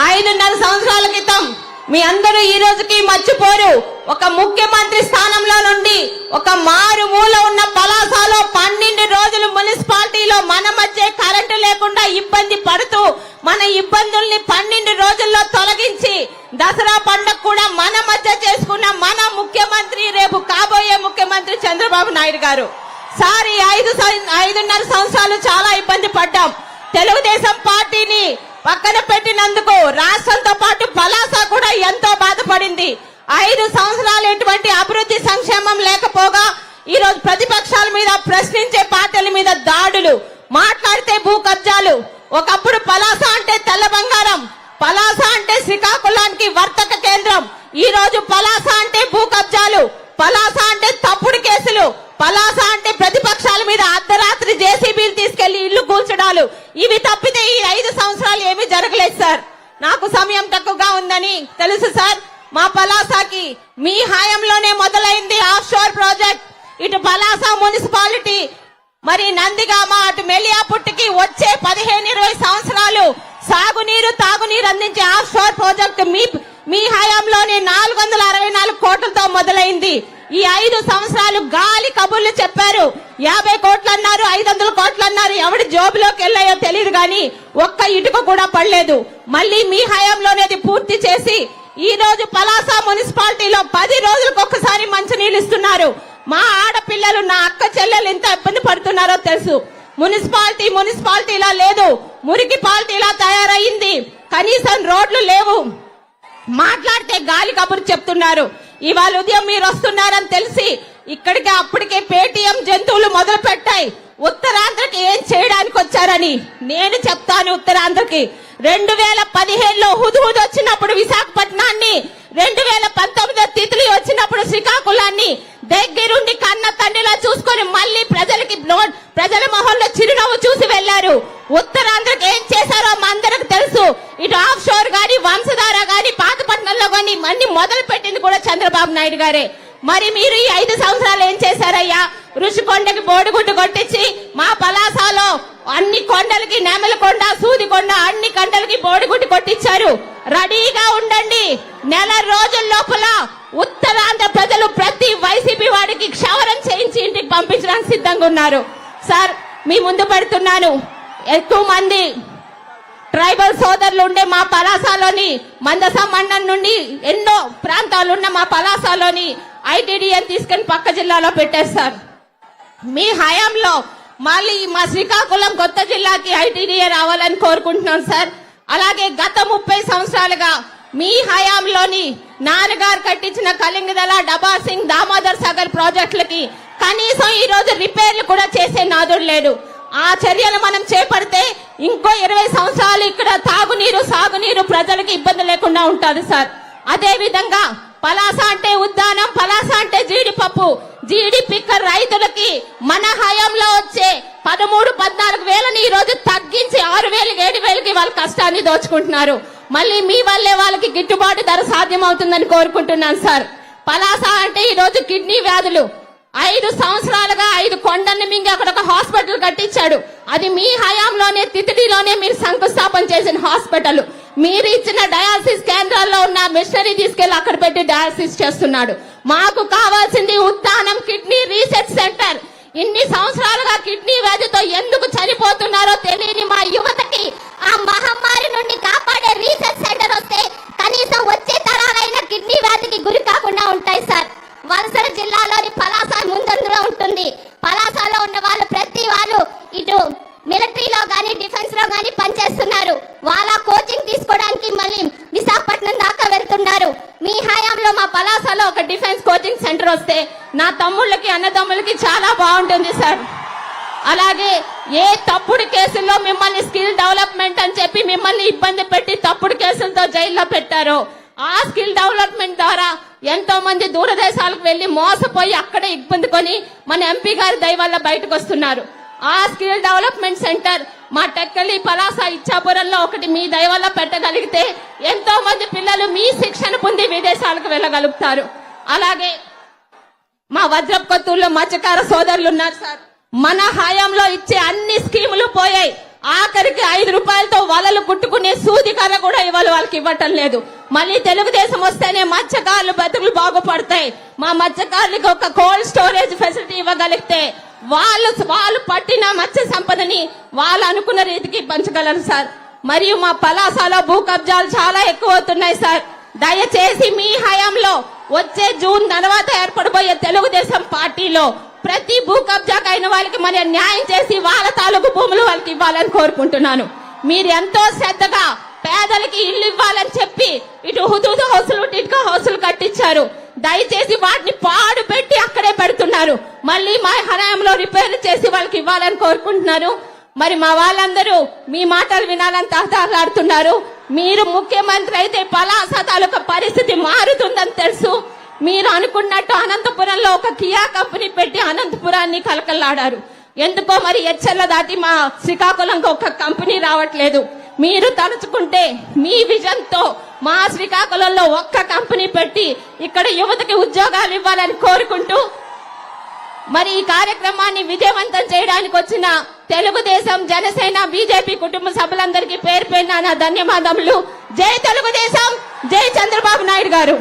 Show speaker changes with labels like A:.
A: 5.5 సంవత్సరాల క్రితం మీ అందరూ ఈ రోజుకి మర్చిపోరు. ఒక ముఖ్యమంత్రి స్థానంలో నుండి ఒక మారుమూల ఉన్న పలాసలో 12 రోజులు మున్సిపాలిటీలో మన మధ్య కరెంటు లేకుండా ఇబ్బంది పడుతూ మన ఇబ్బందుల్ని 12 రోజుల్లో తొలగించి దసరా పండుగ కూడా మన మధ్య చేసుకున్న మన ముఖ్యమంత్రి, రేపు కాబోయే ముఖ్యమంత్రి చంద్రబాబు నాయుడు గారు. సార్, ఈ 5.5 సంవత్సరాలు చాలా ఇబ్బంది పడ్డాం. తెలుగుదేశం పార్టీని పక్కన పెట్టినందుకు రాష్ట్రంతో పాటు పలాస కూడా ఎంతో బాధపడింది. 5 సంవత్సరాలు ఎటువంటి అభివృద్ధి సంక్షేమం లేకపోగా ఈ రోజు ప్రతిపక్షాల మీద, ప్రశ్నించే పార్టీల మీద దాడులు, మాట్లాడితే భూ కబ్జాలు. ఒకప్పుడు పలాస అంటే తెల్ల బంగారం, పలాస అంటే శ్రీకాకుళానికి వర్తక కేంద్రం. ఈ రోజు పలాస అంటే భూ కబ్జాలు, పలాస అంటే తప్పుడు కేసులు, పలాస అంటే ప్రతిపక్షాల మీద అర్ధరాత్రి జేసీబీలు తీసుకెళ్లి ఇల్లు కూల్చడాలు. ఇవి తప్పితే ఈ 5 సంవత్సరాలు ఏమీ జరగలేదు సార్. నాకు సమయం తక్కువగా ఉందని తెలుసు సార్. మా పలాసకి మీ హయాంలోనే మొదలైంది ఆఫ్ షోర్ ప్రాజెక్ట్. ఇటు పలాస మున్సిపాలిటీ, మరి నందిగామ, అటు మెలియాపుట్టికి వచ్చే 15-20 సంవత్సరాలు సాగునీరు, తాగునీరు అందించే ఆఫ్ షోర్ ప్రాజెక్ట్ మీ హయాంలోనే 464 కోట్లతో మొదలైంది. ఈ 5 సంవత్సరాలు గాలి కబుర్లు చెప్పారు. 50 కోట్లు అన్నారు, 500 కోట్లు అన్నారు. ఎవడి జోబులోకి వెళ్ళాయో తెలియదు గాని ఒక్క ఇటుక కూడా పడలేదు. మళ్ళీ మీ హయాంలోనేది పూర్తి చేసి ఈ రోజు పలాస మున్సిపాలిటీలో 10 రోజులకు ఒక్కసారి మంచినీళ్ళు ఇస్తున్నారు. మా ఆడపిల్లలు, నా అక్క చెల్లెలు ఎంత ఇబ్బంది పడుతున్నారో తెలుసు. మున్సిపాలిటీలా లేదు, మురికి పాలిటీలా తయారయ్యింది. కనీసం రోడ్లు లేవు. మాట్లాడితే గాలి కబురు చెప్తున్నారు. ఇవాళ ఉదయం మీరు వస్తున్నారని తెలిసి ఇక్కడికి అప్పటికే పేటీఎం జంతువులు మొదలు పెట్టాయి. ఉత్తరాంధ్రకి ఏం చేయడానికి వచ్చారని నేను చెప్తాను. ఉత్తరాంధ్రకి 2015లో హుదూద్ వచ్చినప్పుడు విశాఖపట్నాన్ని, 2019 తిత్లీ వచ్చినప్పుడు శ్రీకాకుళాన్ని దగ్గరుండి కన్న తండ్రిలా చూసుకొని మళ్ళీ ప్రజల మొహంలో చిరునవ్వు చూసి వెళ్లారు. ఉత్తరాంధ్రకి ఏం చేశారో మా అందరికి తెలుసు. ఇటు ఆఫ్ షోర్ గాని, వంశధార గాని, పాతపట్నంలో గాని అన్ని మొదలు పెట్టింది కూడా చంద్రబాబు నాయుడు గారే. మరి మీరు ఈ 5 సంవత్సరాలు ఏం చేశారయ్యా? ఋషికొండకి బోడిగుడ్డు కొట్టించి మా పలాసలో అన్ని కొండలకి, నెమలకొండ, సూదికొండ, అన్ని కొండలకి బోడిగుడ్డు కొట్టించారు. రెడీగా ఉండండి. నెల రోజుల లోపల ఉత్తరాంధ్ర ప్రజలు ప్రతి వైసీపీ వాడికి క్షవరం చేయించి ఇంటికి పంపించడానికి సిద్ధంగా ఉన్నారు. సార్, మీ ముందు పెడుతున్నాను. ఎక్కువ మంది ట్రైబల్ సోదరులు ఉండే మా పలాసలోని మందస మండలం నుండి ఎన్నో ప్రాంతాలున్న మా పలాసలోని ఐటీడీఏని తీసుకుని పక్క జిల్లాలో పెట్టేస్తారు. మీ హయాంలో మళ్ళీ మా శ్రీకాకుళం కొత్త జిల్లాకి ఐటీడీఏ రావాలని కోరుకుంటున్నాం సార్. అలాగే గత 30 సంవత్సరాలుగా మీ హయాంలోని నాన్నగారు కట్టించిన కళింగదల, డబార్ సింగ్, దామోదర్ సాగర్ ప్రాజెక్టులకి కనీసం ఈ రోజు రిపేర్లు కూడా చేసే నాదుడు లేడు. ఆ చర్యలు మనం చేపడితే ఇంకో 20 సంవత్సరాలు ఇక్కడ తాగునీరు, సాగునీరు ప్రజలకు ఇబ్బంది లేకుండా ఉంటుంది సార్. అదే విధంగా పలాస అంటే ఉద్దానం, పలాస అంటే జీడిపప్పు, జీడి పిక్కర్ రైతులకి మన హయాంలో వచ్చే 13-14 వేలని ఈ రోజు తగ్గించి 6,000-7,000కి వాళ్ళ కష్టాన్ని దోచుకుంటున్నారు. మళ్ళీ మీ వల్లే వాళ్ళకి గిట్టుబాటు ధర సాధ్యం అవుతుందని కోరుకుంటున్నాను సార్. పలాస అంటే ఈ రోజు కిడ్నీ వ్యాధులు 5 సంవత్సరాలుగా 5 కొండల్ని మింగి అక్కడ ఒక హాస్పిటల్ కట్టించాడు. అది మీ హయాంలోనే, తితిడిలోనే మీరు శంకుస్థాపన చేసిన హాస్పిటల్. మీరు ఇచ్చిన డయాలసిస్ కేంద్రాల్లో ఉన్న మిషనరీ తీసుకెళ్లి అక్కడ పెట్టి డయాలసిస్ చేస్తున్నాడు. మాకు కావాల్సింది ఉద్దానం కిడ్నీ రీసెర్చ్ సెంటర్. ఇన్ని సంవత్సరాలుగా కిడ్నీ వ్యాధితో ఎందుకు చనిపోతున్నారో తెలియని మా యువతకి ఆ మహమ్మారి నుండి కాపాడే రీసెర్చ్ సెంటర్ వస్తే కనీసం వచ్చే తరాలైన కిడ్నీ వ్యాధికి గురి కాకుండా ఉంటాయి సార్. వలసల జిల్లాలోని పలాస ముందందులో ఉంటుంది. పలాసలో ఉన్న వాళ్ళు ప్రతి వాళ్ళు ఇటు మిలిటరీలో గానీ, డిఫెన్స్ లో గానీ పనిచేస్తున్నారు. వాళ్ళ కోచింగ్ తీసుకోవడానికి మళ్ళీ విశాఖపట్నం దాకా వెళ్తున్నారు. మీ హయాంలో మా పలాసలో ఒక డిఫెన్స్ కోచింగ్ సెంటర్ వస్తే నా తమ్ముళ్ళకి, అన్నదమ్ములకి చాలా బాగుంటుంది సార్. అలాగే ఏ తప్పుడు కేసుల్లో మిమ్మల్ని స్కిల్ డెవలప్మెంట్ అని చెప్పి మిమ్మల్ని ఇబ్బంది పెట్టి తప్పుడు కేసులతో జైల్లో పెట్టారో, ఆ స్కిల్ డెవలప్మెంట్ ద్వారా ఎంతో మంది దూరదేశాలకు వెళ్లి మోసపోయి అక్కడే ఇబ్బంది కొని మన ఎంపీ గారి దయ వల్ల బయటకు వస్తున్నారు. ఆ స్కిల్ డెవలప్మెంట్ సెంటర్ మా టెక్కలి, పలాస, ఇచ్చాపురంలో ఒకటి మీ దయ వల్ల పెట్టగలిగితే ఎంతో మంది పిల్లలు మీ శిక్షణ పొంది విదేశాలకు వెళ్ళగలుగుతారు. అలాగే మా వజ్రపు కొత్తూరులో మత్స్యకార సోదరులు ఉన్నారు సార్. మన హయాంలో ఇచ్చే అన్ని స్కీములు పోయాయి. ఆఖరికి 5 రూపాయలతో వలలు కుట్టుకునే సూది కర్ర కూడా ఇవాళ వాళ్ళకి ఇవ్వటం లేదు. మళ్ళీ తెలుగుదేశం వస్తేనే మత్స్యకారులు బతుకులు బాగుపడతాయి. మా మత్స్యకారులకు ఒక కోల్డ్ స్టోరేజ్ ఫెసిలిటీ ఇవ్వగలిగితే వాళ్ళు పట్టిన మత్స్య సంపదని వాళ్ళు అనుకున్న రీతికి పంచగలరు సార్. మరియు మా పలాసలో భూ కబ్జాలు చాలా ఎక్కువ అవుతున్నాయి సార్. దయచేసి మీ హయాంలో వచ్చే జూన్ తర్వాత ఏర్పడబోయే తెలుగుదేశం పార్టీలో ప్రతి భూ కబ్జాకు అయిన వాళ్ళకి మన న్యాయం చేసి వాళ్ళ తాలూకు భూములు వాళ్ళకి ఇవ్వాలని కోరుకుంటున్నాను. మీరు ఎంతో శ్రద్ధగా పేదలకి ఇల్లు ఇవ్వాలని చెప్పి ఇటు హుదూదు హౌసులు ఇటుక హౌసులు కట్టించారు. దయచేసి వాటిని పాడు పెట్టి అక్కడే పెడుతున్నారు. మళ్ళీ మా హయాంలో రిపేర్ చేసి వాళ్ళకి ఇవ్వాలని కోరుకుంటున్నారు. మరి మా వాళ్ళందరూ మీ మాటలు వినాలని తహతహలాడుతున్నారు. మీరు ముఖ్యమంత్రి అయితే పలాస తాలూకా పరిస్థితి మారుతుందని తెలుసు. మీరు అనుకున్నట్టు అనంతపురంలో ఒక కియా కంపెనీ పెట్టి అనంతపురాన్ని కలకల్లాడారు. ఎందుకో మరి ఎచ్చర్ల దాటి మా శ్రీకాకుళంకి ఒక కంపెనీ రావట్లేదు. మీరు తలుచుకుంటే మీ విజన్ తో మా శ్రీకాకుళంలో ఒక్క కంపెనీ పెట్టి ఇక్కడ యువతకి ఉద్యోగాలు ఇవ్వాలని కోరుకుంటూ మరి ఈ కార్యక్రమాన్ని విజయవంతం చేయడానికి వచ్చిన తెలుగుదేశం, జనసేన, బీజేపీ కుటుంబ సభ్యులందరికీ పేరు పేరున నా ధన్యవాదములు. జై తెలుగుదేశం, జై చంద్రబాబు నాయుడు గారు.